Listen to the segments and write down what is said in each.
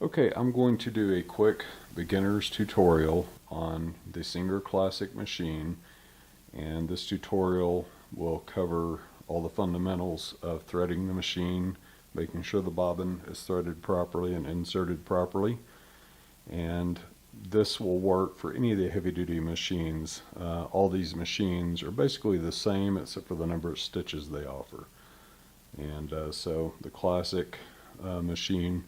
Okay, I'm going to do a quick beginner's tutorial on the Singer Classic machine, and this tutorial will cover all the fundamentals of threading the machine, making sure the bobbin is threaded properly and inserted properly, and this will work for any of the heavy-duty machines. All these machines are basically the same except for the number of stitches they offer. And so the Classic machine,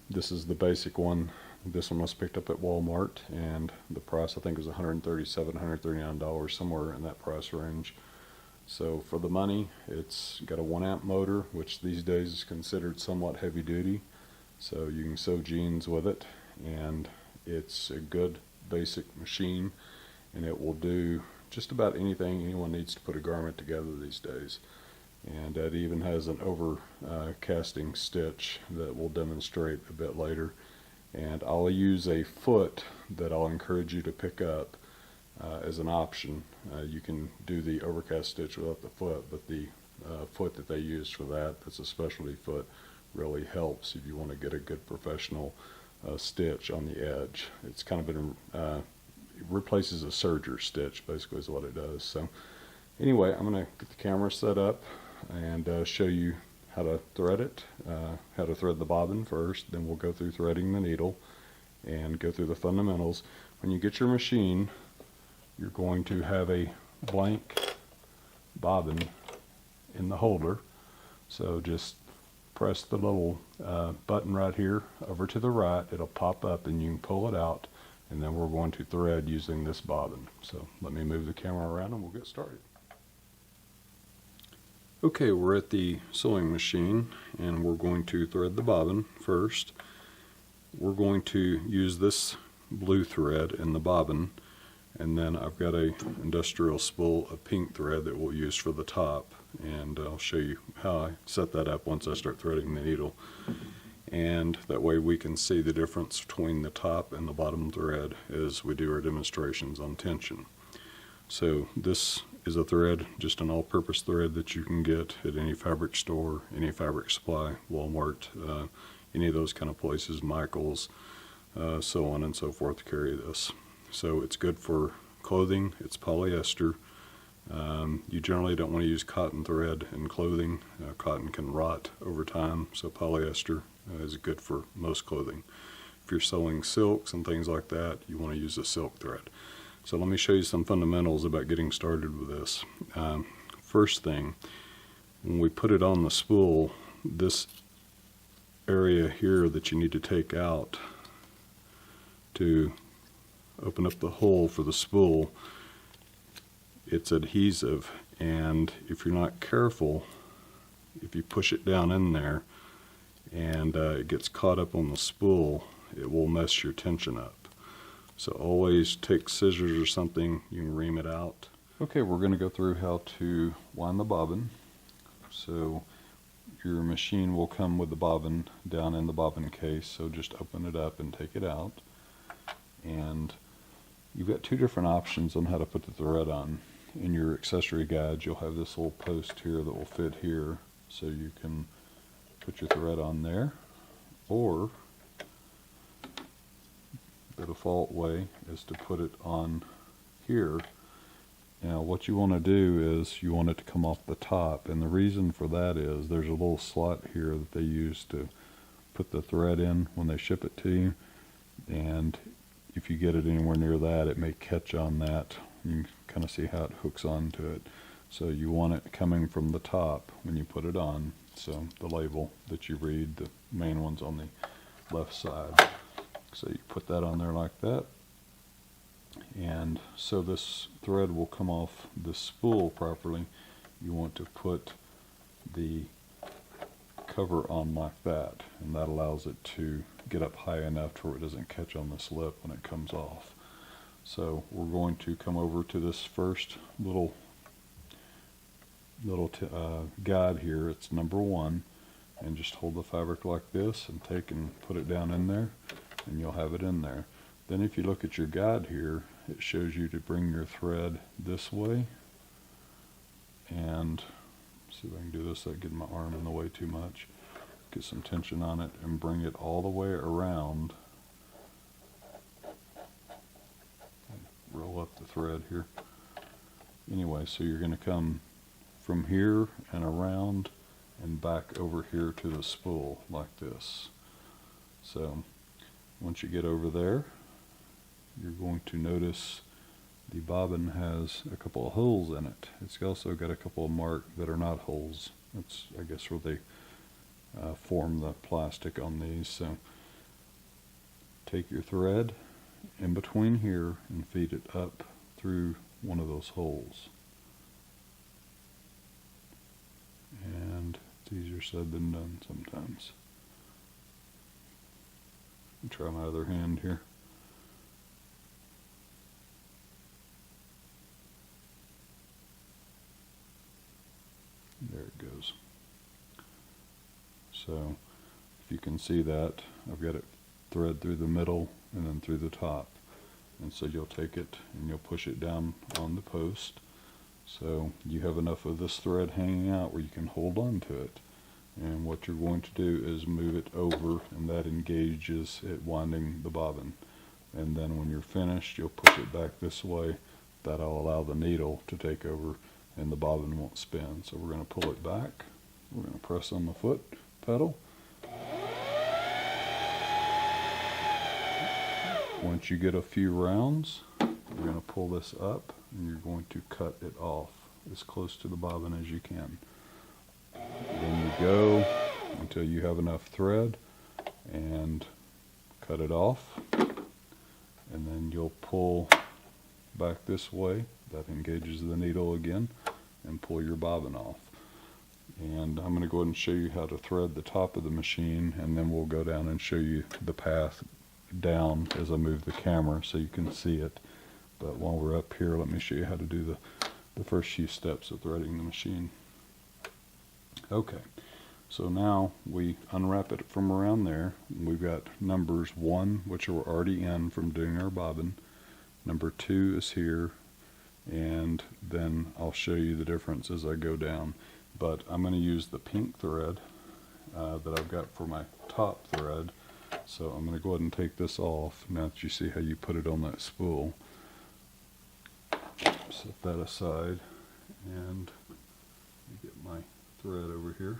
this is the basic one. This one was picked up at Walmart, and the price I think was $137, $139, somewhere in that price range. So for the money, it's got a 1-amp motor, which these days is considered somewhat heavy duty. So you can sew jeans with it, and it's a good basic machine, and it will do just about anything anyone needs to put a garment together these days. And it even has an overcasting stitch that we'll demonstrate a bit later. And I'll use a foot that I'll encourage you to pick up as an option. You can do the overcast stitch without the foot, but the foot that they use for that's a specialty foot, really helps if you want to get a good professional stitch on the edge. It's kind of been it replaces a serger stitch, basically, is what it does. So anyway, I'm going to get the camera set up and show you how to thread it, how to thread the bobbin first, then we'll go through threading the needle and go through the fundamentals. When you get your machine, you're going to have a blank bobbin in the holder, so just press the little button right here over to the right. It'll pop up and you can pull it out, and then we're going to thread using this bobbin. So let me move the camera around and we'll get started. Okay, we're at the sewing machine and we're going to thread the bobbin first. We're going to use this blue thread in the bobbin, and then I've got a industrial spool of pink thread that we'll use for the top, and I'll show you how I set that up once I start threading the needle. And that way we can see the difference between the top and the bottom thread as we do our demonstrations on tension. So this is a thread, just an all-purpose thread that you can get at any fabric store, any fabric supply, Walmart, any of those kind of places, Michaels, so on and so forth, carry this. So it's good for clothing. It's polyester. You generally don't want to use cotton thread in clothing. Cotton can rot over time, so polyester is good for most clothing. If you're sewing silks and things like that, you want to use a silk thread. So let me show you some fundamentals about getting started with this. First thing, when we put it on the spool, this area here that you need to take out to open up the hole for the spool, it's adhesive, and if you're not careful, if you push it down in there and it gets caught up on the spool, it will mess your tension up. So always take scissors or something, you can ream it out. Okay, we're going to go through how to wind the bobbin. So your machine will come with the bobbin down in the bobbin case, so just open it up and take it out. And you've got two different options on how to put the thread on. In your accessory guide, you'll have this little post here that will fit here, so you can put your thread on there, or the default way is to put it on here. Now what you want to do is you want it to come off the top, and the reason for that is there's a little slot here that they use to put the thread in when they ship it to you, and if you get it anywhere near that, it may catch on that. You can kind of see how it hooks onto it. So you want it coming from the top when you put it on. So the label that you read, the main one's on the left side. So you put that on there like that, and so this thread will come off the spool properly. You want to put the cover on like that, and that allows it to get up high enough to where it doesn't catch on the slip when it comes off. So we're going to come over to this first little guide here. It's number 1, and just hold the fabric like this and take and put it down in there, and you'll have it in there. Then if you look at your guide here, it shows you to bring your thread this way, and see if I can do this without getting my arm in the way too much. get some tension on it and bring it all the way around. Roll up the thread here. Anyway, so you're going to come from here and around and back over here to the spool like this. So once you get over there, you're going to notice the bobbin has a couple of holes in it. It's also got a couple of marks that are not holes. That's, I guess, where they form the plastic on these. So take your thread in between here and feed it up through one of those holes. And it's easier said than done sometimes. Try my other hand here. There it goes. So if you can see that, I've got it thread through the middle and then through the top. And so you'll take it and you'll push it down on the post. So you have enough of this thread hanging out where you can hold on to it. And what you're going to do is move it over, and that engages it winding the bobbin. And then when you're finished, you'll push it back this way. That'll allow the needle to take over and the bobbin won't spin. So we're going to pull it back. We're going to press on the foot pedal. Once you get a few rounds, you're going to pull this up and you're going to cut it off as close to the bobbin as you can. Then you go until you have enough thread and cut it off, and then you'll pull back this way. That engages the needle again, and pull your bobbin off. And I'm going to go ahead and show you how to thread the top of the machine, and then we'll go down and show you the path down as I move the camera so you can see it. But while we're up here, let me show you how to do the first few steps of threading the machine. Okay, so now we unwrap it from around there. We've got numbers 1, which are already in from doing our bobbin. Number 2 is here, and then I'll show you the difference as I go down. But I'm going to use the pink thread that I've got for my top thread. So I'm going to go ahead and take this off now that you see how you put it on that spool. Set that aside, and get my thread over here.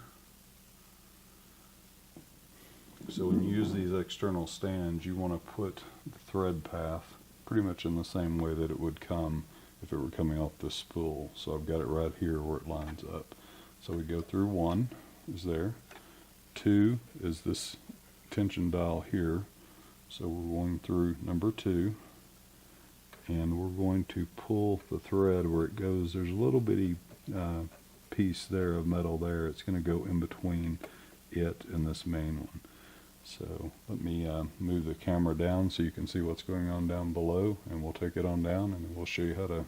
So when you use these external stands, you want to put the thread path pretty much in the same way that it would come if it were coming off the spool. So I've got it right here where it lines up. So we go through 1 is there, 2 is this tension dial here, so we're going through number 2, and we're going to pull the thread where it goes. There's a little bitty piece there of metal there. It's going to go in between it and this main one. So let me move the camera down so you can see what's going on down below, and we'll take it on down and then we'll show you how to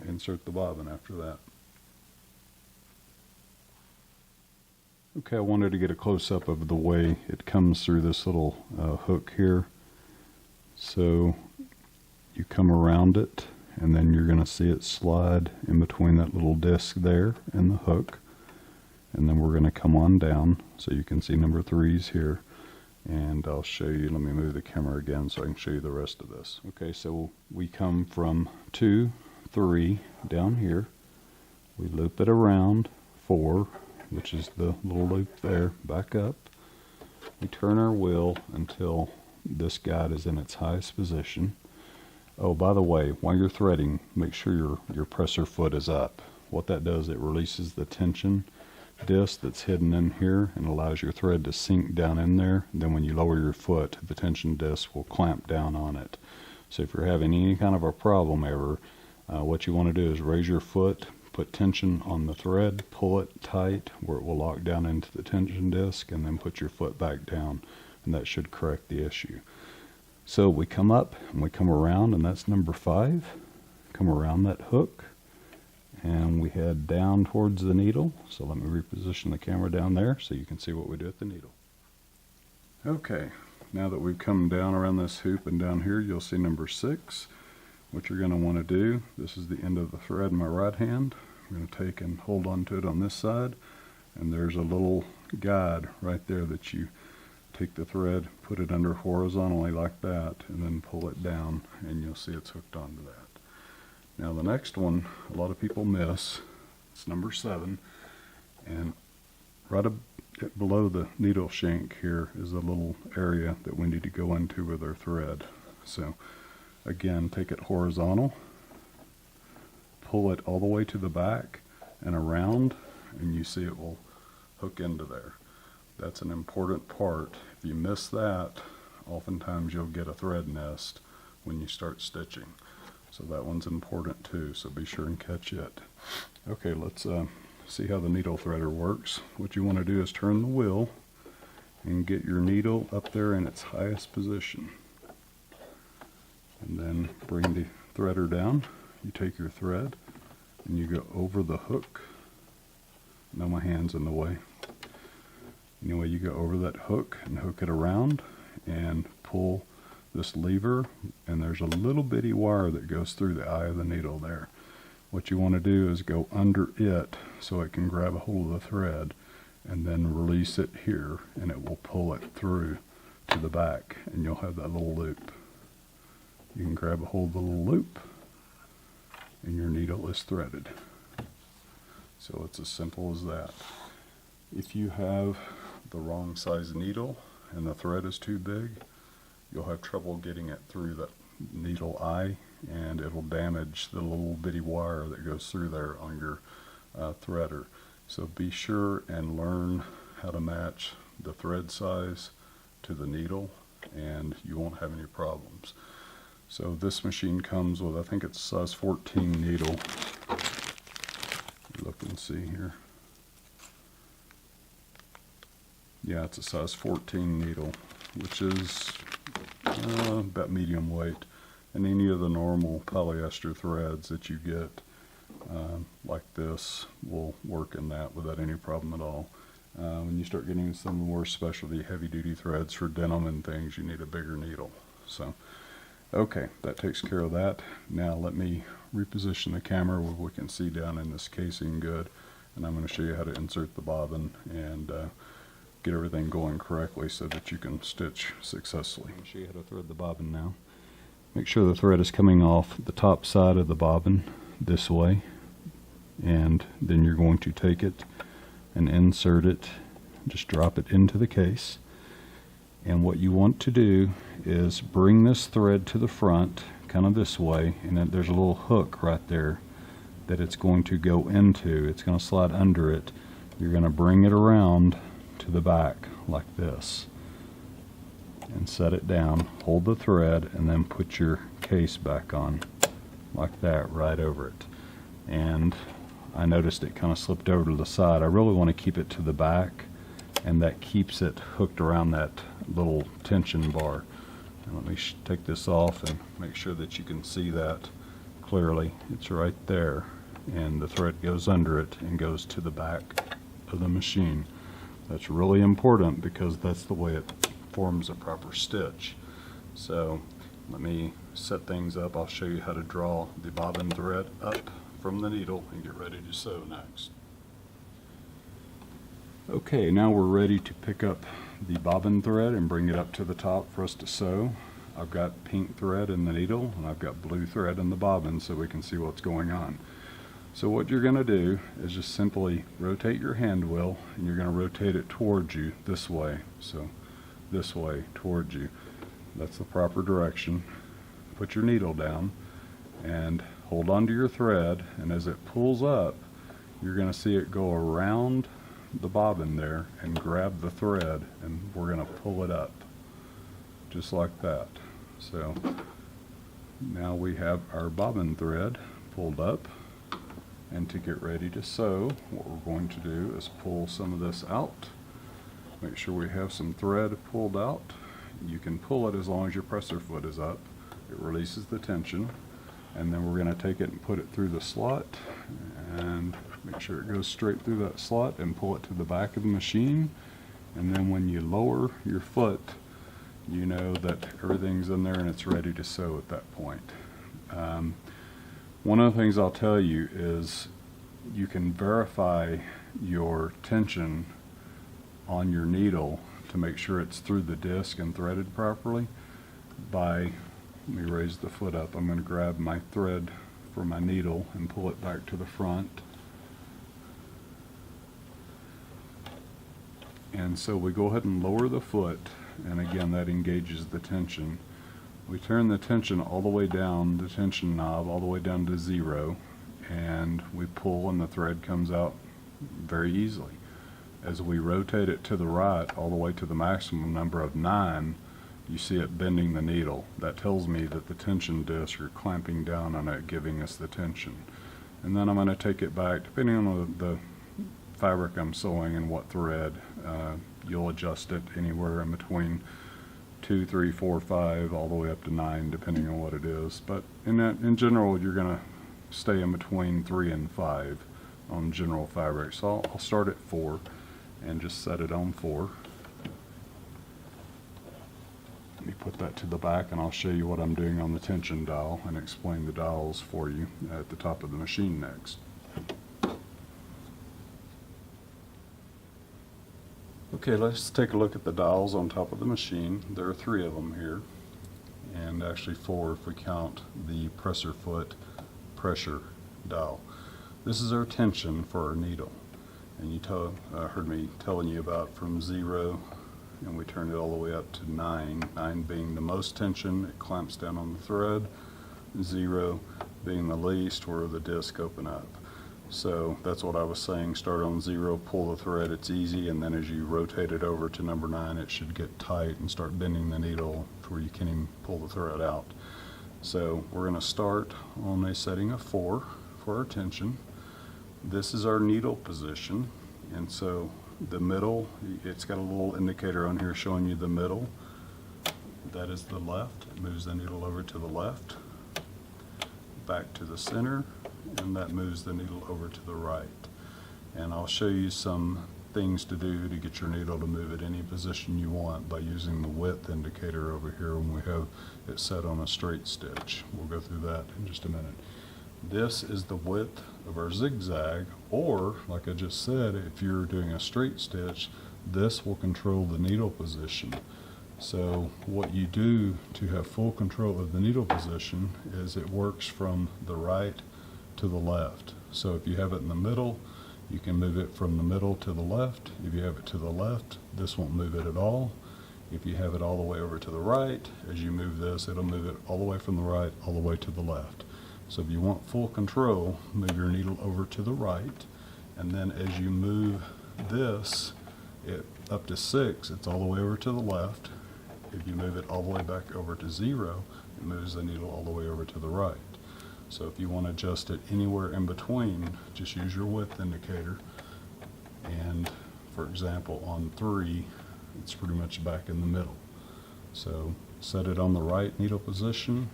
insert the bobbin after that. Okay, I wanted to get a close-up of the way it comes through this little hook here. So you come around it, and then you're going to see it slide in between that little disc there and the hook. And then we're going to come on down, so you can see number 3's here. And I'll show you, let me move the camera again so I can show you the rest of this. Okay, so we come from 2, 3, down here. We loop it around, 4, which is the little loop there, back up. We turn our wheel until this guide is in its highest position. Oh, by the way, while you're threading, make sure your presser foot is up. What that does, it releases the tension disc that's hidden in here and allows your thread to sink down in there. And then when you lower your foot, the tension disc will clamp down on it. So if you're having any kind of a problem ever, what you want to do is raise your foot, put tension on the thread, pull it tight where it will lock down into the tension disc, and then put your foot back down, and that should correct the issue. So we come up and we come around, and that's number 5. Come around that hook, and we head down towards the needle. So let me reposition the camera down there so you can see what we do at the needle. Okay, now that we've come down around this hoop and down here, you'll see number 6. What you're going to want to do, this is the end of the thread in my right hand. I'm going to take and hold on to it on this side, and there's a little guide right there that you take the thread, put it under horizontally like that, and then pull it down, and you'll see it's hooked onto that. Now the next one a lot of people miss, it's number 7, and right below the needle shank here is a little area that we need to go into with our thread. So again, take it horizontal, pull it all the way to the back and around, and you see it will hook into there. That's an important part. If you miss that, oftentimes you'll get a thread nest when you start stitching. So that one's important too, so be sure and catch it. Okay, let's see how the needle threader works. What you want to do is turn the wheel and get your needle up there in its highest position. And then bring the threader down. You take your thread and you go over the hook. Now my hand's in the way. Anyway, you go over that hook and hook it around and pull this lever, and there's a little bitty wire that goes through the eye of the needle there. What you want to do is go under it so it can grab a hold of the thread, and then release it here, and it will pull it through to the back, and you'll have that little loop. You can grab a hold of the little loop, and your needle is threaded. So it's as simple as that. If you have the wrong size needle and the thread is too big, you'll have trouble getting it through that needle eye, and it'll damage the little bitty wire that goes through there on your threader. So be sure and learn how to match the thread size to the needle, and you won't have any problems. So this machine comes with, I think it's size 14 needle. Look and see here. Yeah, it's a size 14 needle, which is about medium weight. And any of the normal polyester threads that you get like this will work in that without any problem at all. When you start getting some more specialty heavy-duty threads for denim and things, you need a bigger needle. So, okay, that takes care of that. Now let me reposition the camera where we can see down in this casing good, and I'm going to show you how to insert the bobbin and get everything going correctly so that you can stitch successfully. I'll show you how to thread the bobbin now. Make sure the thread is coming off the top side of the bobbin this way, and then you're going to take it and insert it, just drop it into the case. And what you want to do is bring this thread to the front, kind of this way, and then there's a little hook right there that it's going to go into. It's going to slide under it. You're going to bring it around to the back like this and set it down, hold the thread, and then put your case back on like that right over it. And I noticed it kind of slipped over to the side. I really want to keep it to the back, and that keeps it hooked around that little tension bar. And let me take this off and make sure that you can see that clearly. It's right there, and the thread goes under it and goes to the back of the machine. That's really important because that's the way it forms a proper stitch. So let me set things up. I'll show you how to draw the bobbin thread up from the needle and get ready to sew next. Okay, now we're ready to pick up the bobbin thread and bring it up to the top for us to sew. I've got pink thread in the needle and I've got blue thread in the bobbin so we can see what's going on. So what you're going to do is just simply rotate your hand wheel, and you're going to rotate it towards you this way. So this way towards you. That's the proper direction. Put your needle down and hold on to your thread, and as it pulls up, you're going to see it go around the bobbin there and grab the thread, and we're going to pull it up just like that. So now we have our bobbin thread pulled up. And to get ready to sew, what we're going to do is pull some of this out. Make sure we have some thread pulled out. You can pull it as long as your presser foot is up. It releases the tension. And then we're going to take it and put it through the slot and make sure it goes straight through that slot and pull it to the back of the machine. And then when you lower your foot, you know that everything's in there and it's ready to sew at that point. One of the things I'll tell you is you can verify your tension on your needle to make sure it's through the disc and threaded properly by, let me raise the foot up, I'm going to grab my thread for my needle and pull it back to the front. And so we go ahead and lower the foot, and again that engages the tension. We turn the tension all the way down, the tension knob all the way down to 0, and we pull and the thread comes out very easily. As we rotate it to the right all the way to the maximum number of 9, you see it bending the needle. That tells me that the tension disc are clamping down on it, giving us the tension. And then I'm going to take it back, depending on the fabric I'm sewing and what thread. You'll adjust it anywhere in between 2, 3, 4, 5, all the way up to 9, depending on what it is. But in general, you're going to stay in between 3 and 5 on general fabric. So I'll start at 4 and just set it on 4. Let me put that to the back, and I'll show you what I'm doing on the tension dial and explain the dials for you at the top of the machine next. Okay, let's take a look at the dials on top of the machine. There are 3 of them here, and actually 4 if we count the presser foot pressure dial. This is our tension for our needle, and you heard me telling you about from 0, and we turn it all the way up to 9. 9 being the most tension, it clamps down on the thread. 0 being the least, where the disc open up. So that's what I was saying, start on 0, pull the thread, it's easy, and then as you rotate it over to number 9, it should get tight and start bending the needle to where you can't even pull the thread out. So we're going to start on a setting of 4 for our tension. This is our needle position, and so the middle, it's got a little indicator on here showing you the middle. That is the left. It moves the needle over to the left, back to the center, and that moves the needle over to the right. And I'll show you some things to do to get your needle to move at any position you want by using the width indicator over here when we have it set on a straight stitch. We'll go through that in just a minute. This is the width of our zigzag, or like I just said, if you're doing a straight stitch, this will control the needle position. So what you do to have full control of the needle position is it works from the right to the left. So if you have it in the middle, you can move it from the middle to the left. If you have it to the left, this won't move it at all. If you have it all the way over to the right, as you move this, it'll move it all the way from the right all the way to the left. So if you want full control, move your needle over to the right, and then as you move this up to 6, it's all the way over to the left. If you move it all the way back over to 0, it moves the needle all the way over to the right. So if you want to adjust it anywhere in between, just use your width indicator. And for example, on 3, it's pretty much back in the middle. So set it on the right needle position,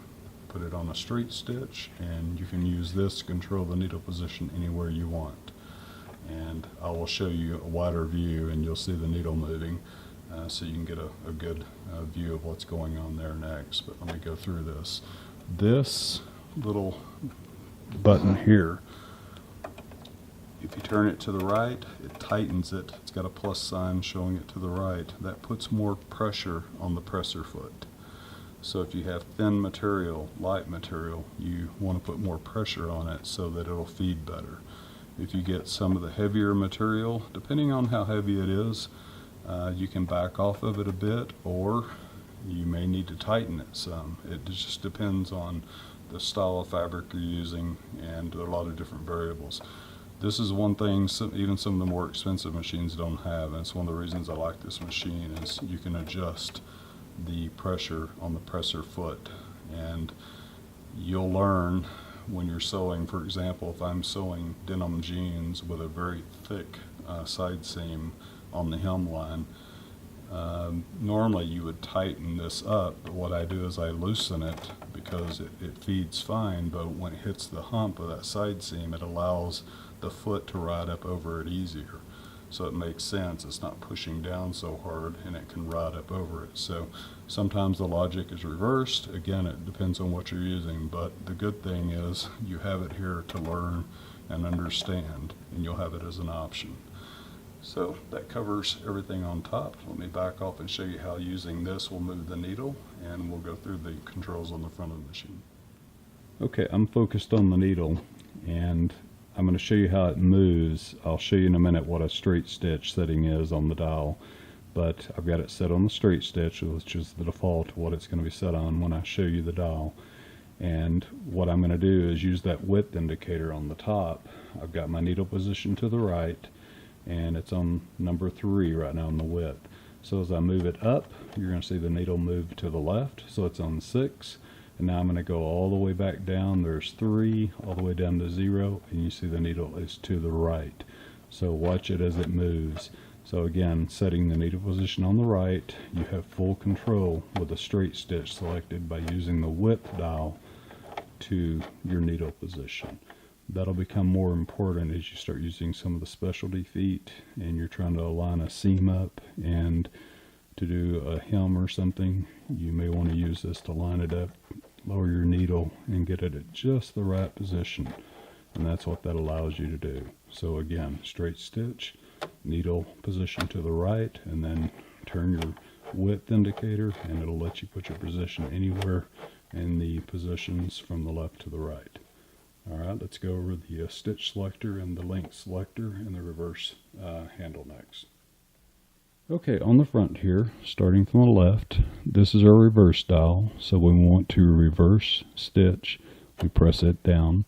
put it on a straight stitch, and you can use this to control the needle position anywhere you want. And I will show you a wider view, and you'll see the needle moving, so you can get a good view of what's going on there next. But let me go through this. This little button here, if you turn it to the right, it tightens it. It's got a plus sign showing it to the right. That puts more pressure on the presser foot. So if you have thin material, light material, you want to put more pressure on it so that it'll feed better. If you get some of the heavier material, depending on how heavy it is, you can back off of it a bit, or you may need to tighten it some. It just depends on the style of fabric you're using, and there are a lot of different variables. This is one thing even some of the more expensive machines don't have, and it's one of the reasons I like this machine, is you can adjust the pressure on the presser foot. And you'll learn when you're sewing, for example, if I'm sewing denim jeans with a very thick side seam on the hem line, normally you would tighten this up, but what I do is I loosen it because it feeds fine, but when it hits the hump of that side seam, it allows the foot to ride up over it easier. So it makes sense, it's not pushing down so hard, and it can ride up over it. So sometimes the logic is reversed. Again, it depends on what you're using, but the good thing is you have it here to learn and understand, and you'll have it as an option. So that covers everything on top. Let me back off and show you how using this will move the needle, and we'll go through the controls on the front of the machine. Okay, I'm focused on the needle, and I'm going to show you how it moves. I'll show you in a minute what a straight stitch setting is on the dial, but I've got it set on the straight stitch, which is the default what it's going to be set on when I show you the dial. And what I'm going to do is use that width indicator on the top. I've got my needle positioned to the right, and it's on number 3 right now on the width. So as I move it up, you're going to see the needle move to the left, so it's on 6. And now I'm going to go all the way back down. There's 3, all the way down to 0, and you see the needle is to the right. So watch it as it moves. So again, setting the needle position on the right, you have full control with a straight stitch selected by using the width dial to your needle position. That'll become more important as you start using some of the specialty feet and you're trying to align a seam up and to do a hem or something. You may want to use this to line it up, lower your needle, and get it at just the right position. And that's what that allows you to do. So again, straight stitch, needle position to the right, and then turn your width indicator, and it'll let you put your position anywhere in the positions from the left to the right. Alright, let's go over the stitch selector and the length selector and the reverse handle next. Okay, on the front here, starting from the left, this is our reverse dial. So when we want to reverse stitch, we press it down,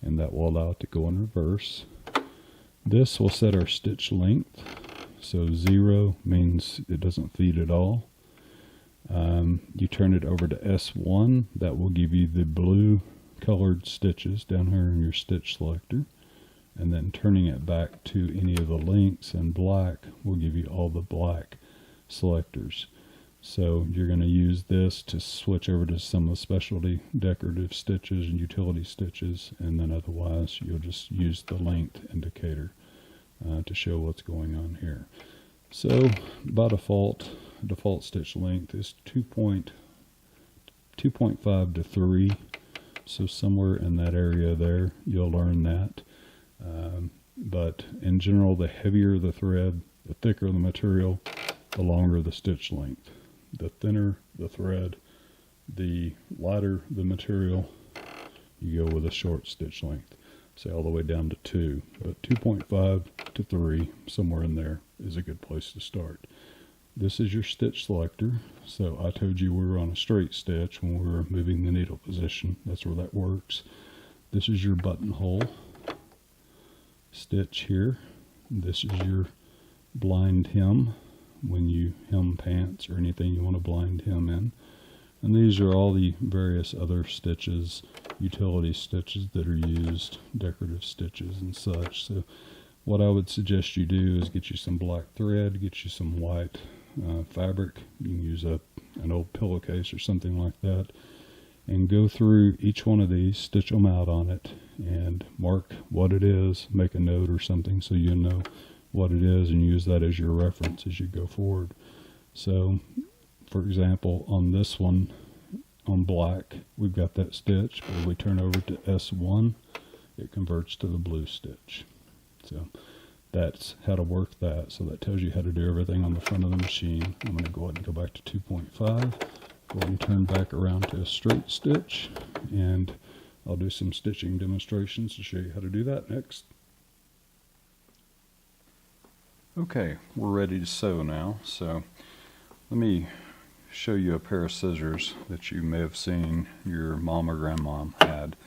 and that will allow it to go in reverse. This will set our stitch length. So 0 means it doesn't feed at all. You turn it over to S1, that will give you the blue colored stitches down here in your stitch selector, and then turning it back to any of the lengths in black will give you all the black selectors. So you're going to use this to switch over to some of the specialty decorative stitches and utility stitches, and then otherwise you'll just use the length indicator to show what's going on here. So by default stitch length is 2.5 to 3. So somewhere in that area there, you'll learn that. But in general, the heavier the thread, the thicker the material, the longer the stitch length. The thinner the thread, the lighter the material, you go with a short stitch length. Say all the way down to 2. But 2.5 to 3, somewhere in there, is a good place to start. This is your stitch selector. So I told you we were on a straight stitch when we were moving the needle position. That's where that works. This is your buttonhole stitch here. This is your blind hem when you hem pants or anything you want to blind hem in. And these are all the various other stitches, utility stitches that are used, decorative stitches and such. So what I would suggest you do is get you some black thread, get you some white fabric. You can use an old pillowcase or something like that, and go through each one of these, stitch them out on it, and mark what it is, make a note or something so you know what it is, and use that as your reference as you go forward. So for example, on this one, on black, we've got that stitch, but if we turn over to S1, it converts to the blue stitch. So that's how to work that. So that tells you how to do everything on the front of the machine. I'm going to go ahead and go back to 2.5, go ahead and turn back around to a straight stitch, and I'll do some stitching demonstrations to show you how to do that next. Okay, we're ready to sew now. So let me show you a pair of scissors that you may have seen your mom or grandmom had.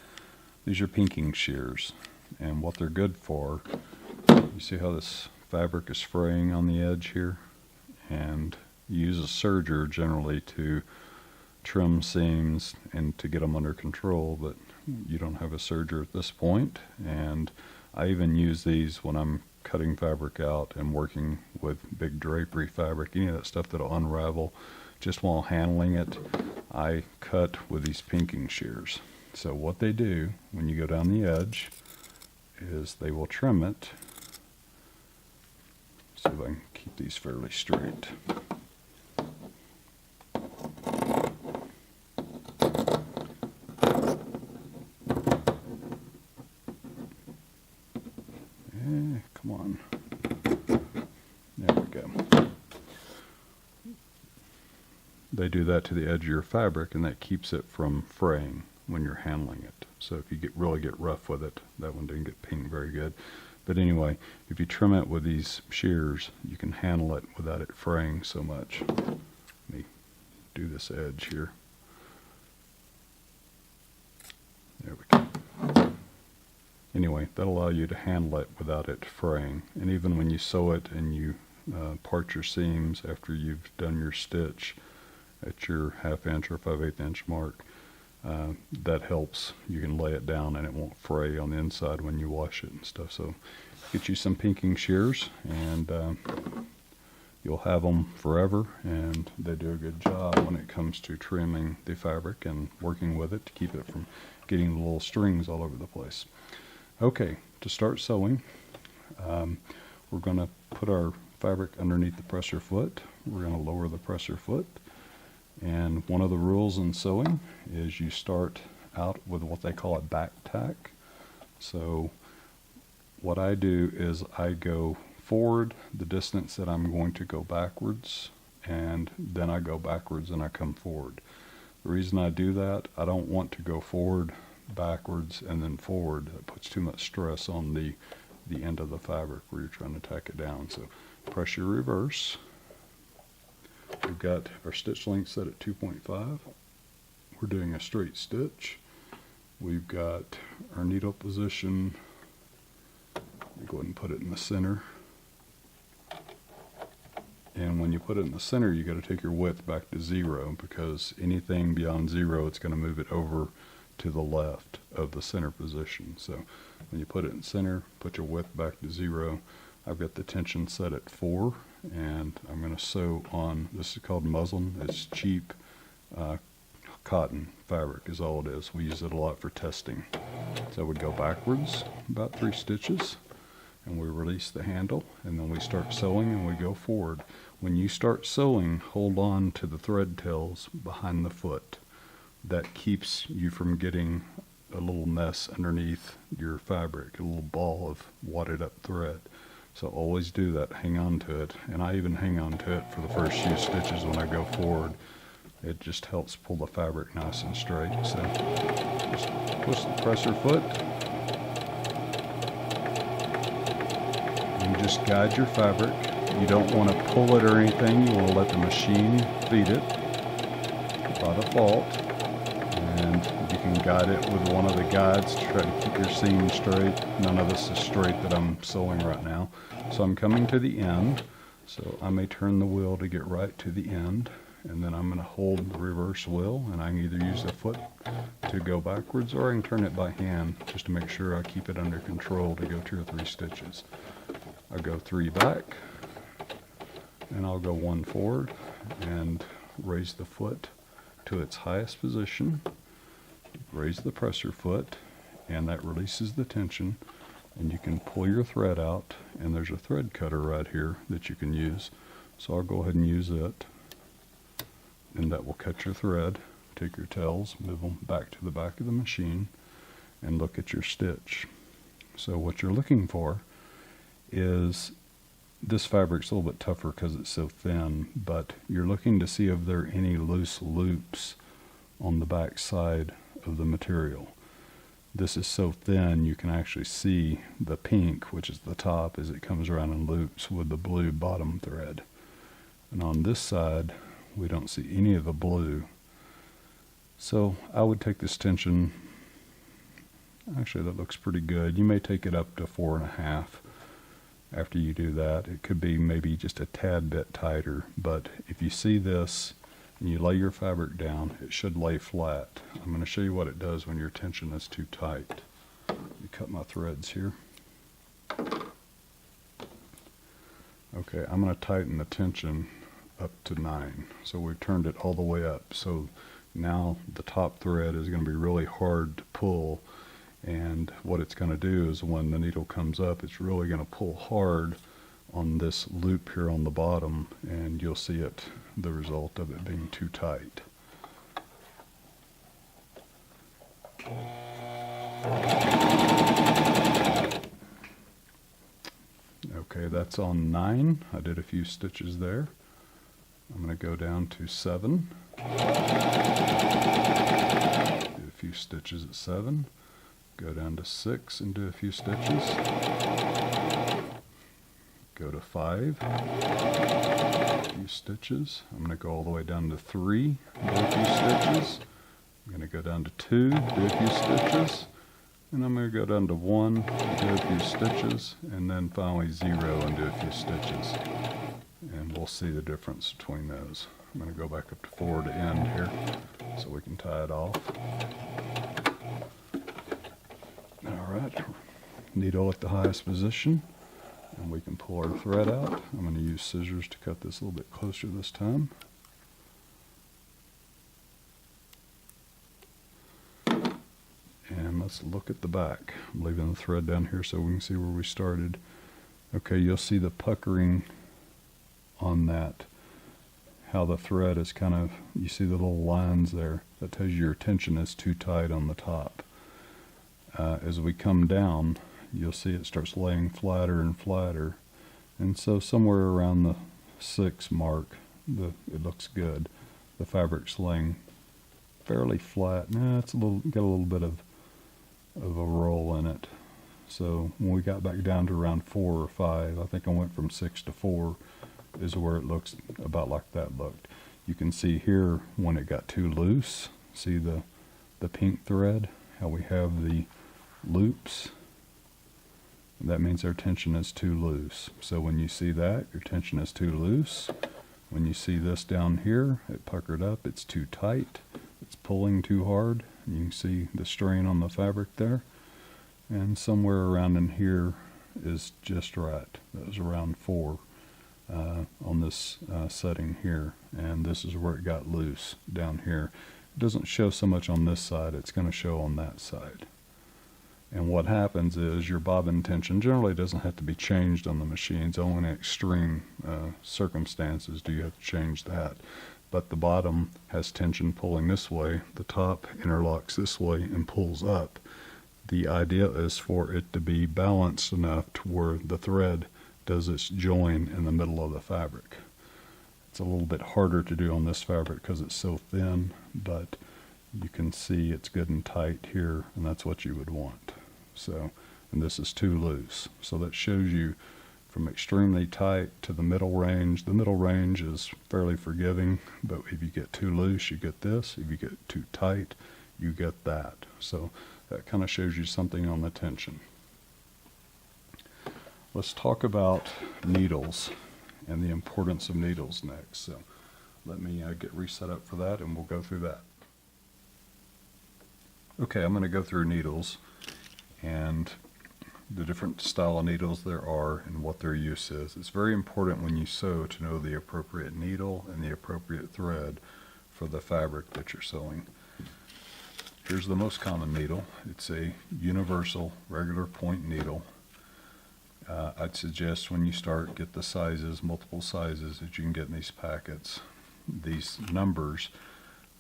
These are pinking shears, and what they're good for, you see how this fabric is fraying on the edge here, and you use a serger generally to trim seams and to get them under control, but you don't have a serger at this point. And I even use these when I'm cutting fabric out and working with big drapery fabric, any of that stuff that'll unravel. Just while handling it, I cut with these pinking shears. So what they do when you go down the edge is they will trim it. See if I can keep these fairly straight. Come on. they do that to the edge of your fabric, and that keeps it from fraying when you're handling it. So if you really get rough with it, that one didn't get painted very good. But anyway, if you trim it with these shears, you can handle it without it fraying so much. Let me do this edge here. There we go. Anyway, that'll allow you to handle it without it fraying. And even when you sew it and you part your seams after you've done your stitch at your 1/2 inch or 5/8 inch mark, that helps. You can lay it down and it won't fray on the inside when you wash it and stuff. So get you some pinking shears, and you'll have them forever, and they do a good job when it comes to trimming the fabric and working with it to keep it from getting the little strings all over the place. Okay, to start sewing, we're going to put our fabric underneath the presser foot. We're going to lower the presser foot. And one of the rules in sewing is you start out with what they call a back tack. So what I do is I go forward the distance that I'm going to go backwards, and then I go backwards and I come forward. The reason I do that, I don't want to go forward, backwards, and then forward. That puts too much stress on the end of the fabric where you're trying to tack it down. So press your reverse. We've got our stitch length set at 2.5. We're doing a straight stitch. We've got our needle position. Let me go ahead and put it in the center. And when you put it in the center, you got to take your width back to 0, because anything beyond 0, it's going to move it over to the left of the center position. So when you put it in center, put your width back to 0. I've got the tension set at 4, and I'm going to sew on, this is called muslin. It's cheap cotton fabric is all it is. We use it a lot for testing. So we go backwards about 3 stitches, and we release the handle, and then we start sewing and we go forward. When you start sewing, hold on to the thread tails behind the foot. That keeps you from getting a little mess underneath your fabric, a little ball of wadded up thread. So always do that, hang on to it, and I even hang on to it for the first few stitches when I go forward. It just helps pull the fabric nice and straight. So just push the presser foot, and just guide your fabric. You don't want to pull it or anything, you want to let the machine feed it by default. And you can guide it with one of the guides to try to keep your seam straight. None of this is straight that I'm sewing right now. So I'm coming to the end, so I may turn the wheel to get right to the end, and then I'm going to hold the reverse wheel, and I can either use the foot to go backwards, or I can turn it by hand just to make sure I keep it under control to go 2 or 3 stitches. I'll go 3 back, and I'll go 1 forward and raise the foot to its highest position. Raise the presser foot, and that releases the tension, and you can pull your thread out, and there's a thread cutter right here that you can use. So I'll go ahead and use it, and that will cut your thread. Take your tails, move them back to the back of the machine, and look at your stitch. So what you're looking for is, this fabric's a little bit tougher because it's so thin, but you're looking to see if there are any loose loops on the back side of the material. This is so thin you can actually see the pink, which is the top, as it comes around in loops with the blue bottom thread. And on this side, we don't see any of the blue. So I would take this tension, actually that looks pretty good. You may take it up to 4.5. After you do that, it could be maybe just a tad bit tighter, but if you see this and you lay your fabric down, it should lay flat. I'm going to show you what it does when your tension is too tight. Let me cut my threads here. Okay, I'm going to tighten the tension up to 9. So we've turned it all the way up. So now the top thread is going to be really hard to pull. And what it's going to do is when the needle comes up, it's really going to pull hard on this loop here on the bottom, and you'll see it, the result of it being too tight. Okay, that's on 9. I did a few stitches there. I'm going to go down to 7. Do a few stitches at 7. Go down to 6 and do a few stitches. Go to 5. A few stitches. I'm going to go all the way down to 3. Do a few stitches. I'm going to go down to 2. Do a few stitches. And I'm going to go down to 1, do a few stitches, and then finally 0 and do a few stitches. And we'll see the difference between those. I'm going to go back up to 4 to end here so we can tie it off. Alright, needle at the highest position, and we can pull our thread out. I'm going to use scissors to cut this a little bit closer this time. And let's look at the back. I'm leaving the thread down here so we can see where we started. Okay, you'll see the puckering on that. How the thread is kind of, you see the little lines there. That tells you your tension is too tight on the top. As we come down, you'll see it starts laying flatter and flatter. And so somewhere around the 6 mark, it looks good. The fabric's laying fairly flat. Nah, it's got a little bit of a roll in it. So when we got back down to around 4 or 5, I think I went from 6 to 4, is where it looks about like that looked. You can see here when it got too loose, see the pink thread, how we have the loops. That means our tension is too loose. So when you see that, your tension is too loose. When you see this down here, it puckered up, it's too tight, it's pulling too hard. You can see the strain on the fabric there. And somewhere around in here is just right. That was around 4 on this setting here. And this is where it got loose down here. It doesn't show so much on this side, it's going to show on that side. And what happens is your bobbin tension generally doesn't have to be changed on the machines. Only in extreme circumstances do you have to change that. But the bottom has tension pulling this way, the top interlocks this way and pulls up. The idea is for it to be balanced enough to where the thread does its join in the middle of the fabric. It's a little bit harder to do on this fabric because it's so thin, but you can see it's good and tight here, and that's what you would want. So, and this is too loose. So that shows you from extremely tight to the middle range. The middle range is fairly forgiving, but if you get too loose, you get this. If you get too tight, you get that. So that kind of shows you something on the tension. Let's talk about needles and the importance of needles next. So let me get reset up for that and we'll go through that. Okay, I'm going to go through needles and the different style of needles there are and what their use is. It's very important when you sew to know the appropriate needle and the appropriate thread for the fabric that you're sewing. Here's the most common needle. It's a universal regular point needle. I'd suggest when you start, get the sizes, multiple sizes that you can get in these packets. These numbers,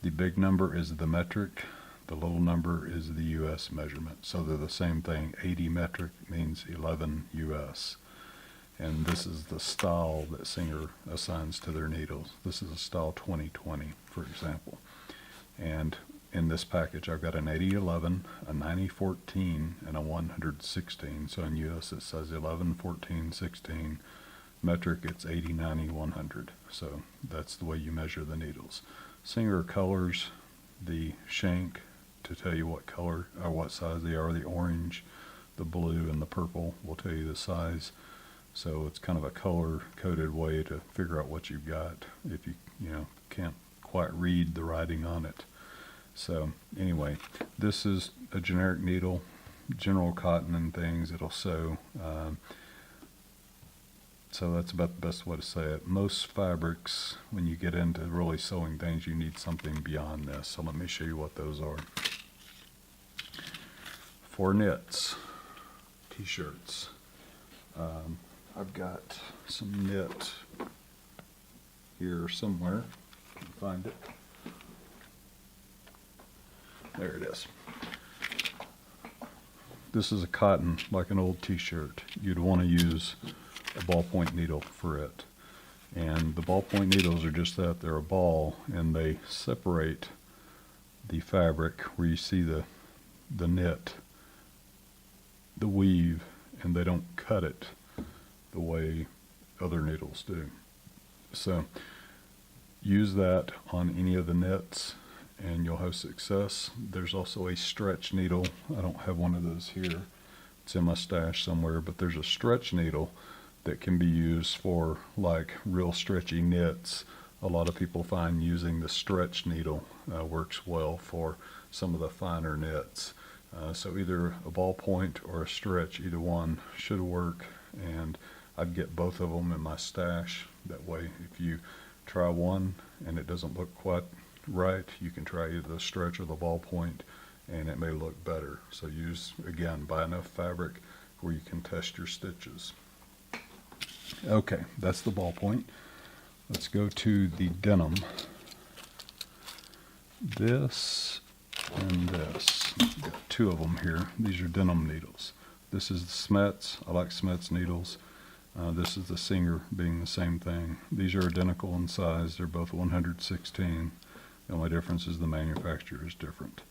the big number is the metric, the little number is the US measurement. So they're the same thing. 80 metric means 11 US. And this is the style that Singer assigns to their needles. This is a style 2020, for example. And in this package, I've got an 8011, a 9014, and a 116. So in US it says 11, 14, 16. Metric, it's 80, 90, 100. So that's the way you measure the needles. Singer colors the shank to tell you what color or what size they are. The orange, the blue, and the purple will tell you the size. So it's kind of a color-coded way to figure out what you've got if you can't quite read the writing on it. So anyway, this is a generic needle, general cotton and things. It'll sew. So that's about the best way to say it. Most fabrics, when you get into really sewing things, you need something beyond this. So let me show you what those are. For knits, t-shirts. I've got some knit here somewhere. You can find it. There it is. This is a cotton, like an old t-shirt. You'd want to use a ballpoint needle for it. And the ballpoint needles are just that, they're a ball, and they separate the fabric where you see the knit, the weave, and they don't cut it the way other needles do. So use that on any of the knits and you'll have success. There's also a stretch needle. I don't have one of those here. It's in my stash somewhere, but there's a stretch needle that can be used for like real stretchy knits. A lot of people find using the stretch needle works well for some of the finer knits. So either a ballpoint or a stretch, either one should work, and I'd get both of them in my stash. That way, if you try one and it doesn't look quite right, you can try either the stretch or the ballpoint, and it may look better. So use, again, buy enough fabric where you can test your stitches. Okay, that's the ballpoint. Let's go to the denim. This and this. Got two of them here. These are denim needles. This is the Smets. I like Smets needles. This is the Singer, being the same thing. These are identical in size. They're both 116. The only difference is the manufacturer is different.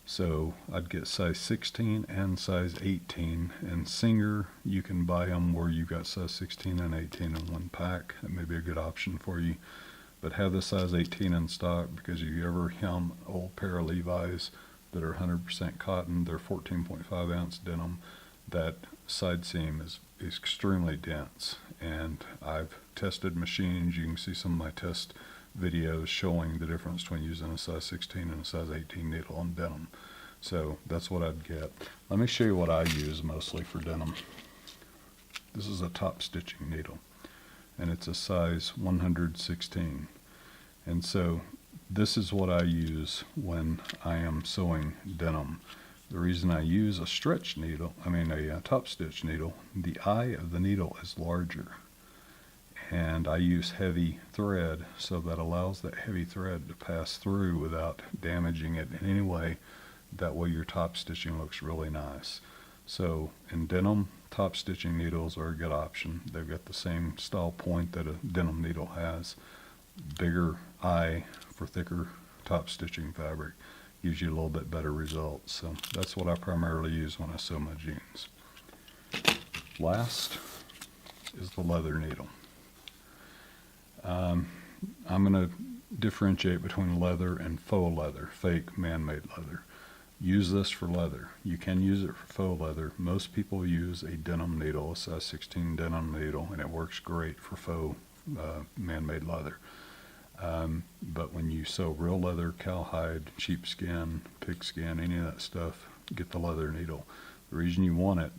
So I'd get size 16 and size 18. And Singer, you can buy them where you've got size 16 and 18 in one pack. That may be a good option for you. But have the size 18 in stock, because if you ever hem old pair of Levi's that are 100% cotton, they're 14.5 ounce denim, that side seam is extremely dense. And I've tested machines. You can see some of my test videos showing the difference between using a size 16 and a size 18 needle on denim. So that's what I'd get. Let me show you what I use mostly for denim. This is a top stitching needle, and it's a size 116. And so this is what I use when I am sewing denim. The reason I use a stretch needle, a top stitch needle, the eye of the needle is larger. And I use heavy thread, so that allows that heavy thread to pass through without damaging it in any way. That way your top stitching looks really nice. So in denim, top stitching needles are a good option. They've got the same style point that a denim needle has. Bigger eye for thicker top stitching fabric gives you a little bit better results. So that's what I primarily use when I sew my jeans. Last is the leather needle. I'm going to differentiate between leather and faux leather, fake man-made leather. Use this for leather. You can use it for faux leather. Most people use a denim needle, a size 16 denim needle, and it works great for faux man-made leather. But when you sew real leather, cowhide, sheepskin, pigskin, any of that stuff, get the leather needle. The reason you want it,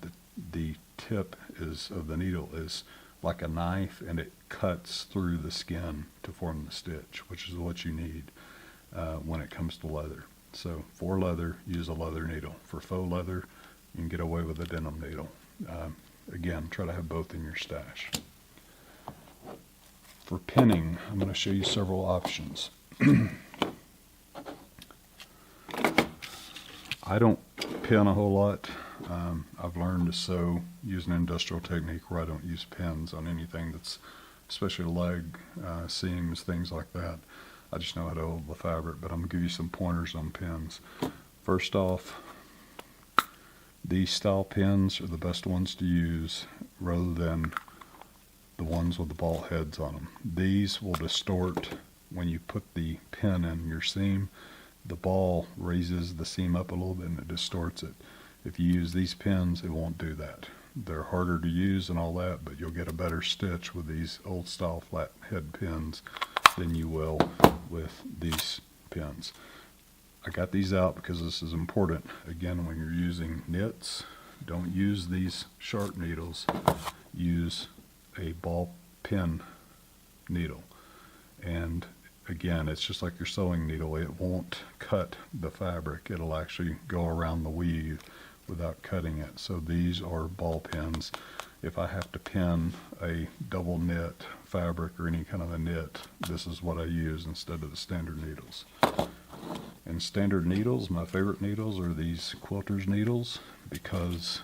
the tip of the needle is like a knife, and it cuts through the skin to form the stitch, which is what you need when it comes to leather. So for leather, use a leather needle. For faux leather, you can get away with a denim needle. Again, try to have both in your stash. For pinning, I'm going to show you several options. I don't pin a whole lot. I've learned to sew using an industrial technique where I don't use pins on anything that's, especially leg seams, things like that. I just know how to hold the fabric, but I'm going to give you some pointers on pins. First off, these style pins are the best ones to use rather than the ones with the ball heads on them. These will distort when you put the pin in your seam. The ball raises the seam up a little bit and it distorts it. If you use these pins, it won't do that. They're harder to use and all that, but you'll get a better stitch with these old style flat head pins than you will with these pins. I got these out because this is important. Again, when you're using knits, don't use these sharp needles. Use a ball pin needle. And again, it's just like your sewing needle. It won't cut the fabric. It'll actually go around the weave without cutting it. So these are ball pins. If I have to pin a double knit fabric or any kind of a knit, this is what I use instead of the standard needles. And standard needles, my favorite needles are these quilter's needles because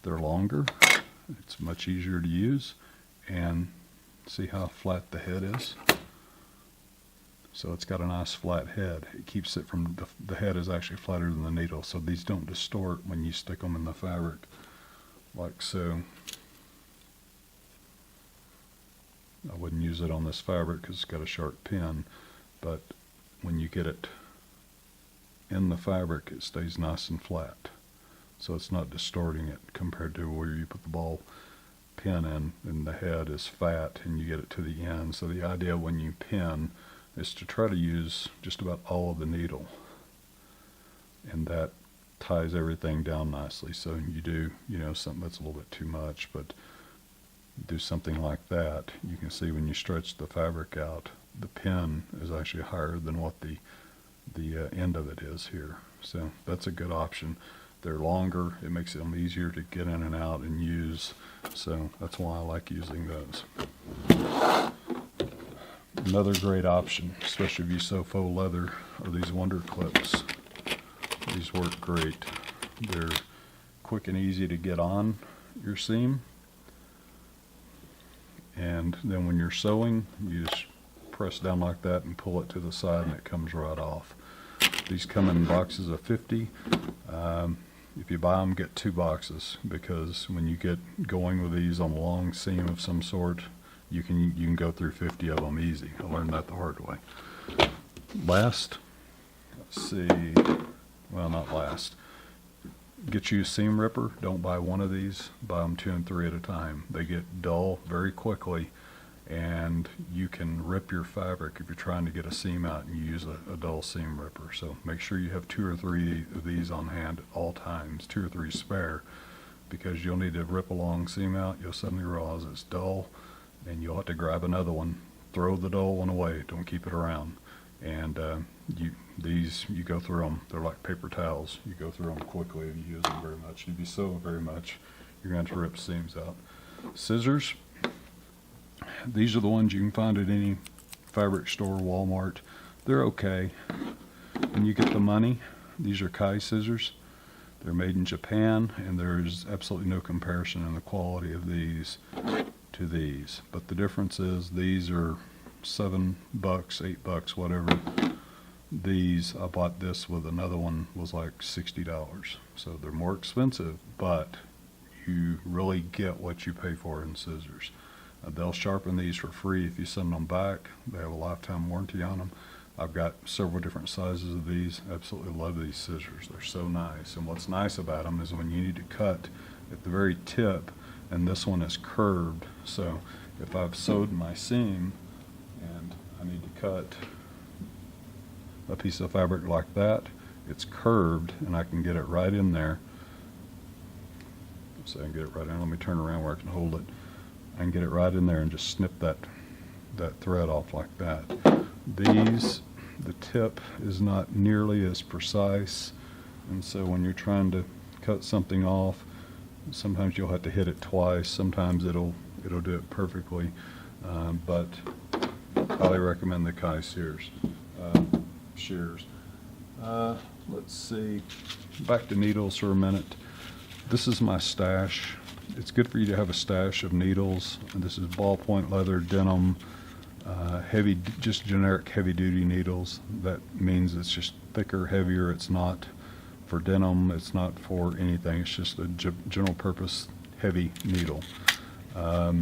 they're longer, it's much easier to use, and See how flat the head is? So it's got a nice flat head. It keeps it from, the head is actually flatter than the needle, so these don't distort when you stick them in the fabric, like so. I wouldn't use it on this fabric because it's got a sharp pin, but when you get it in the fabric, it stays nice and flat. So it's not distorting it compared to where you put the ball pin in and the head is fat and you get it to the end. So the idea when you pin is to try to use just about all of the needle, and that ties everything down nicely. So you do, you know, something that's a little bit too much, but do something like that. You can see when you stretch the fabric out, the pin is actually higher than what the end of it is here. So that's a good option. They're longer, it makes them easier to get in and out and use, so that's why I like using those. Another great option, especially if you sew faux leather, are these wonder clips. These work great. They're quick and easy to get on your seam, and then when you're sewing, you just press down like that and pull it to the side and it comes right off. These come in boxes of 50. If you buy them, get 2 boxes, because when you get going with these on a long seam of some sort, you can go through 50 of them easy. I learned that the hard way. Last, let's see, well, not last. Get you a seam ripper. Don't buy one of these. Buy them 2 and 3 at a time. They get dull very quickly, and you can rip your fabric if you're trying to get a seam out and you use a dull seam ripper. So make sure you have 2 or 3 of these on hand at all times, 2 or 3 spare, because you'll need to rip a long seam out. You'll suddenly realize it's dull, and you'll have to grab another one, throw the dull one away, don't keep it around. And you go through them. They're like paper towels. You go through them quickly if you use them very much. If you sew very much, you're going to rip seams out. Scissors. These are the ones you can find at any fabric store, Walmart. They're okay. When you get the money, these are Kai scissors. They're made in Japan, and there's absolutely no comparison in the quality of these to these. But the difference is these are $7, $8, whatever. These, I bought this with another one, was like $60. So they're more expensive, but you really get what you pay for in scissors. They'll sharpen these for free if you send them back. They have a lifetime warranty on them. I've got several different sizes of these. Absolutely love these scissors. They're so nice. And what's nice about them is when you need to cut at the very tip, and this one is curved. So if I've sewed my seam and I need to cut a piece of fabric like that, it's curved and I can get it right in there. So I can get it right in. Let me turn around where I can hold it. I can get it right in there and just snip that thread off like that. These, the tip is not nearly as precise, and so when you're trying to cut something off, sometimes you'll have to hit it twice. Sometimes it'll do it perfectly, but I highly recommend the Kai shears. Let's see, back to needles for a minute. This is my stash. It's good for you to have a stash of needles, and this is ballpoint leather, denim, heavy, just generic heavy-duty needles. That means it's just thicker, heavier. It's not for denim. It's not for anything. It's just a general purpose heavy needle. Yeah,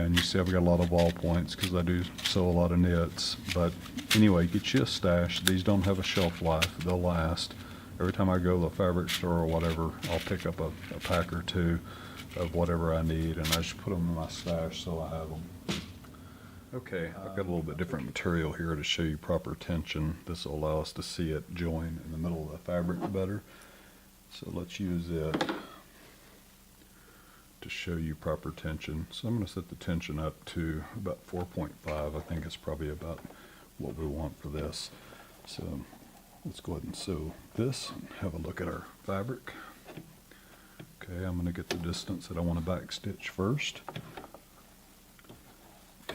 and you see I've got a lot of ballpoints because I do sew a lot of knits. But anyway, get you a stash. These don't have a shelf life. They'll last. Every time I go to the fabric store or whatever, I'll pick up a pack or 2 of whatever I need, and I just put them in my stash so I have them. Okay, I've got a little bit different material here to show you proper tension. This will allow us to see it join in the middle of the fabric better. So let's use it to show you proper tension. So I'm going to set the tension up to about 4.5. I think it's probably about what we want for this. So let's go ahead and sew this and have a look at our fabric. Okay, I'm going to get the distance that I want to back stitch first.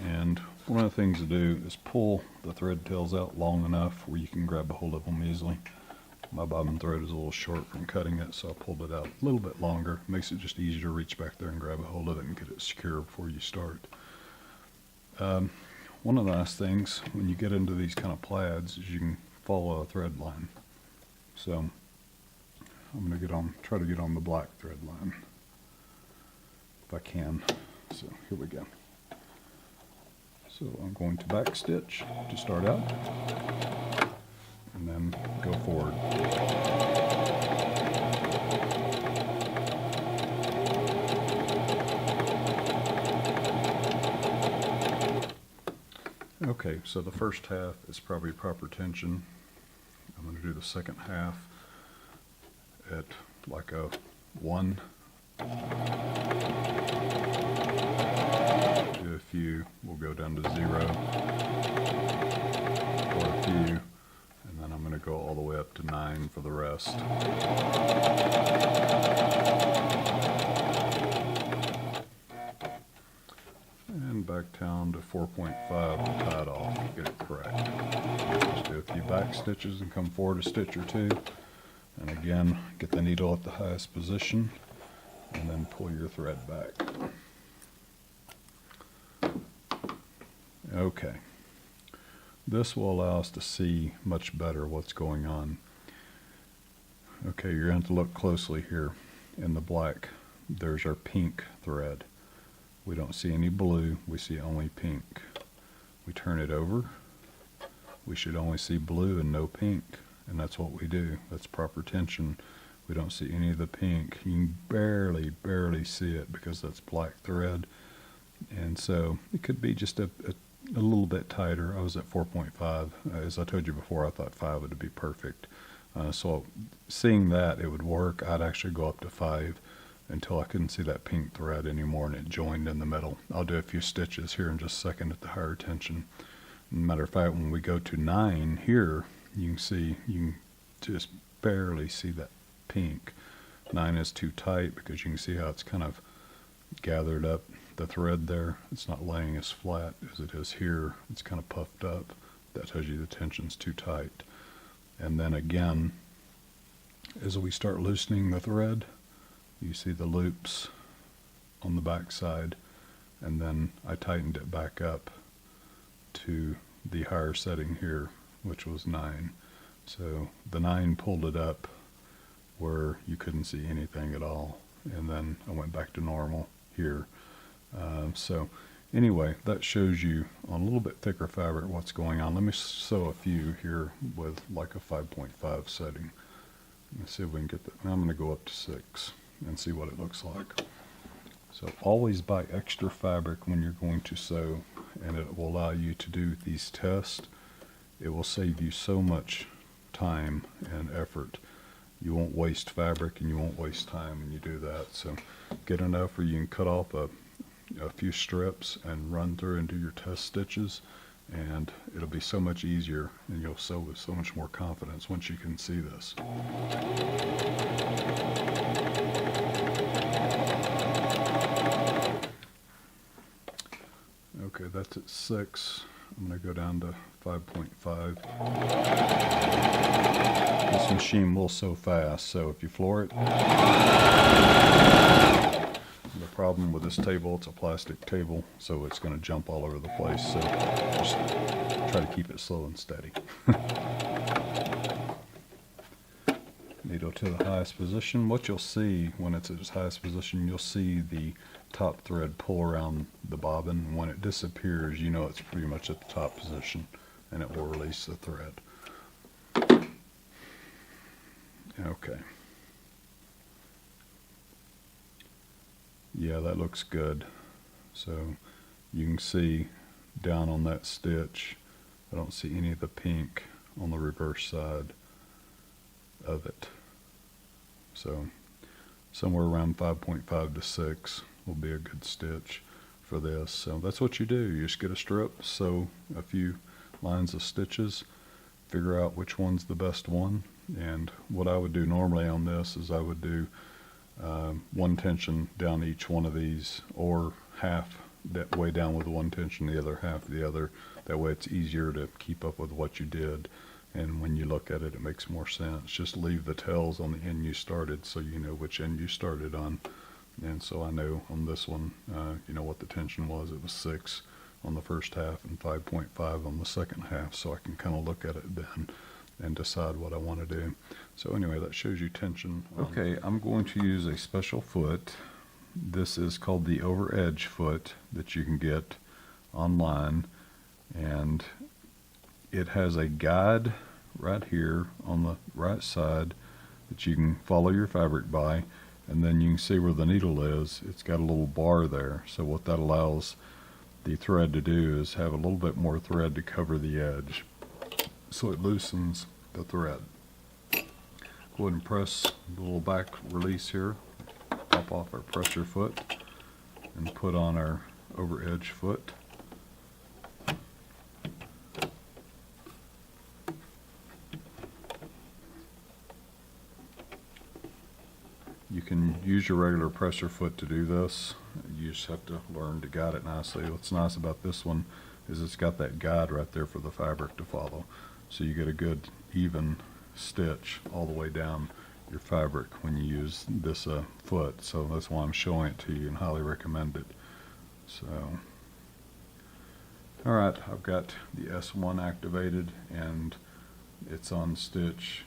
And one of the things to do is pull the thread tails out long enough where you can grab a hold of them easily. My bobbin thread is a little short from cutting it, so I pulled it out a little bit longer. Makes it just easier to reach back there and grab a hold of it and get it secure before you start. One of the nice things when you get into these kind of plaids is you can follow a thread line. So I'm going to try to get on the black thread line if I can. So here we go. So I'm going to back stitch to start out and then go forward. Okay, so the first half is probably proper tension. I'm going to do the second half at like a 1. Do a few, we'll go down to 0 for a few, and then I'm going to go all the way up to 9 for the rest. And back down to 4.5 to tie it off, get it correct. Just do a few back stitches and come forward a stitch or two. And again, get the needle at the highest position and then pull your thread back. Okay. This will allow us to see much better what's going on. Okay, you're going to have to look closely here. In the black, there's our pink thread. We don't see any blue, we see only pink. We turn it over, we should only see blue and no pink, and that's what we do. That's proper tension. We don't see any of the pink. You can barely see it because that's black thread, and so it could be just a little bit tighter. I was at 4.5. As I told you before, I thought 5 would be perfect. So seeing that it would work, I'd actually go up to 5 until I couldn't see that pink thread anymore and it joined in the middle. I'll do a few stitches here in just a second at the higher tension. Matter of fact, when we go to 9 here, you can just barely see that pink. 9 is too tight because you can see how it's kind of gathered up the thread there. It's not laying as flat as it is here. It's kind of puffed up. That tells you the tension's too tight. And then again, as we start loosening the thread, you see the loops on the back side, and then I tightened it back up to the higher setting here, which was 9. So the 9 pulled it up where you couldn't see anything at all, and then I went back to normal here. So anyway, that shows you on a little bit thicker fabric what's going on. Let me sew a few here with like a 5.5 setting. Let's see if we can get that. Now I'm going to go up to 6 and see what it looks like. So always buy extra fabric when you're going to sew, and it will allow you to do these tests. It will save you so much time and effort. You won't waste fabric and you won't waste time when you do that. So get enough where you can cut off a few strips and run through and do your test stitches, and it'll be so much easier, and you'll sew with so much more confidence once you can see this. Okay, that's at 6. I'm going to go down to 5.5. This machine will sew fast, so if you floor it, the problem with this table, it's a plastic table, so it's going to jump all over the place, so just try to keep it slow and steady. Needle to the highest position. What you'll see when it's at its highest position, you'll see the top thread pull around the bobbin. When it disappears, you know it's pretty much at the top position, and it will release the thread. Okay. Yeah, that looks good. So you can see down on that stitch, I don't see any of the pink on the reverse side of it. So somewhere around 5.5 to 6 will be a good stitch for this. So that's what you do. You just get a strip, sew a few lines of stitches, figure out which one's the best one. And what I would do normally on this is I would do one tension down each one of these, or half that way down with one tension, the other half the other. That way it's easier to keep up with what you did. And when you look at it, it makes more sense. Just leave the tails on the end you started so you know which end you started on. And so I know on this one, you know what the tension was. It was 6 on the first half and 5.5 on the second half. So I can kind of look at it then and decide what I want to do. So anyway, that shows you tension. Okay, I'm going to use a special foot. This is called the over edge foot that you can get online. And it has a guide right here on the right side that you can follow your fabric by, and then you can see where the needle is. It's got a little bar there, so what that allows the thread to do is have a little bit more thread to cover the edge, so it loosens the thread. Go ahead and press the little back release here, pop off our pressure foot, and put on our over edge foot. You can use your regular pressure foot to do this. You just have to learn to guide it nicely. What's nice about this one is it's got that guide right there for the fabric to follow. So you get a good even stitch all the way down your fabric when you use this foot. So that's why I'm showing it to you and highly recommend it. So, alright, I've got the S1 activated and it's on stitch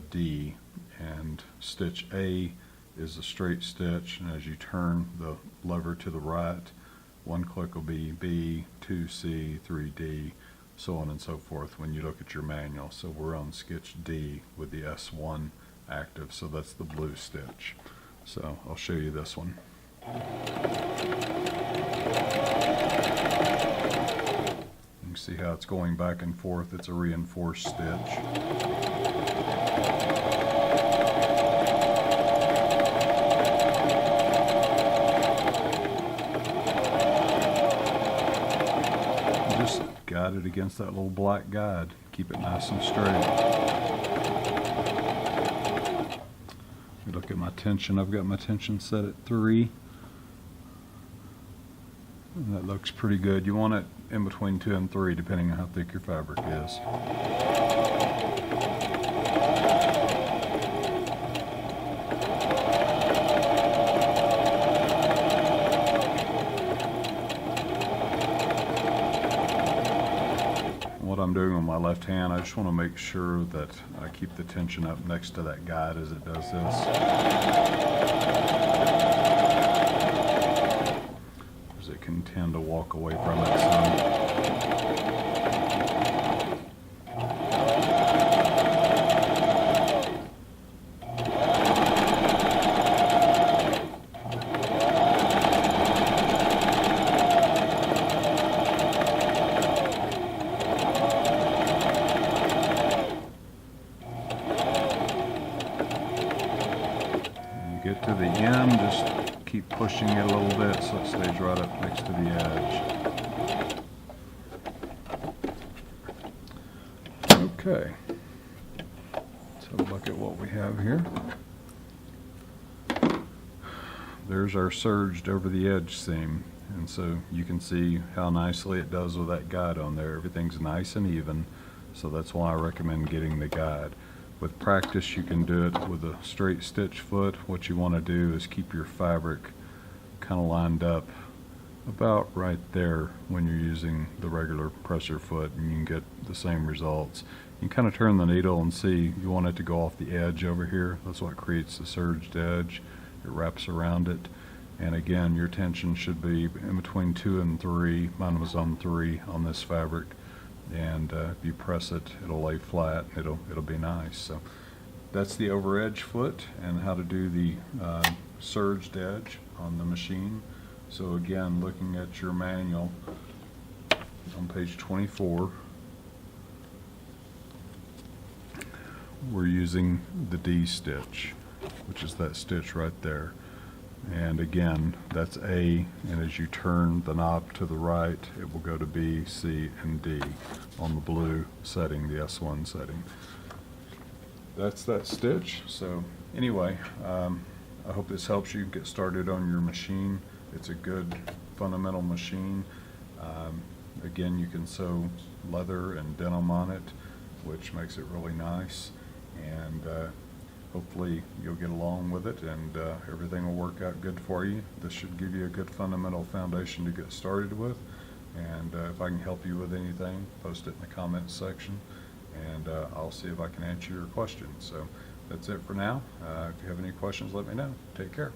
D, and stitch A is a straight stitch, and as you turn the lever to the right, one click will be B, 2C, 3D, so on and so forth when you look at your manual. So we're on stitch D with the S1 active, so that's the blue stitch. So I'll show you this one. You can see how it's going back and forth. It's a reinforced stitch. Just guide it against that little black guide. Keep it nice and straight. You look at my tension. I've got my tension set at 3. And that looks pretty good. You want it in between 2 and 3 depending on how thick your fabric is. What I'm doing on my left hand, I just want to make sure that I keep the tension up next to that guide as it does this. As it can tend to walk away from it some. Get to the end, just keep pushing it a little bit so it stays right up next to the edge. Okay, let's have a look at what we have here. There's our serged over the edge seam, and so you can see how nicely it does with that guide on there. Everything's nice and even, so that's why I recommend getting the guide. With practice, you can do it with a straight stitch foot. What you want to do is keep your fabric kind of lined up about right there when you're using the regular pressure foot, and you can get the same results. You can kind of turn the needle and see you want it to go off the edge over here. That's what creates the serged edge. It wraps around it. And again, your tension should be in between 2 and 3. Mine was on 3 on this fabric. And if you press it, it'll lay flat. It'll be nice. So that's the over edge foot and how to do the serged edge on the machine. So again, looking at your manual on page 24, we're using the D stitch, which is that stitch right there. And again, that's A, and as you turn the knob to the right, it will go to B, C, and D on the blue setting, the S1 setting. That's that stitch. So anyway, I hope this helps you get started on your machine. It's a good fundamental machine. Again, you can sew leather and denim on it. which makes it really nice. And hopefully you'll get along with it, and everything will work out good for you. This should give you a good fundamental foundation to get started with. And if I can help you with anything, post it in the comments section, and I'll see if I can answer your questions. So that's it for now. If you have any questions, let me know. Take care.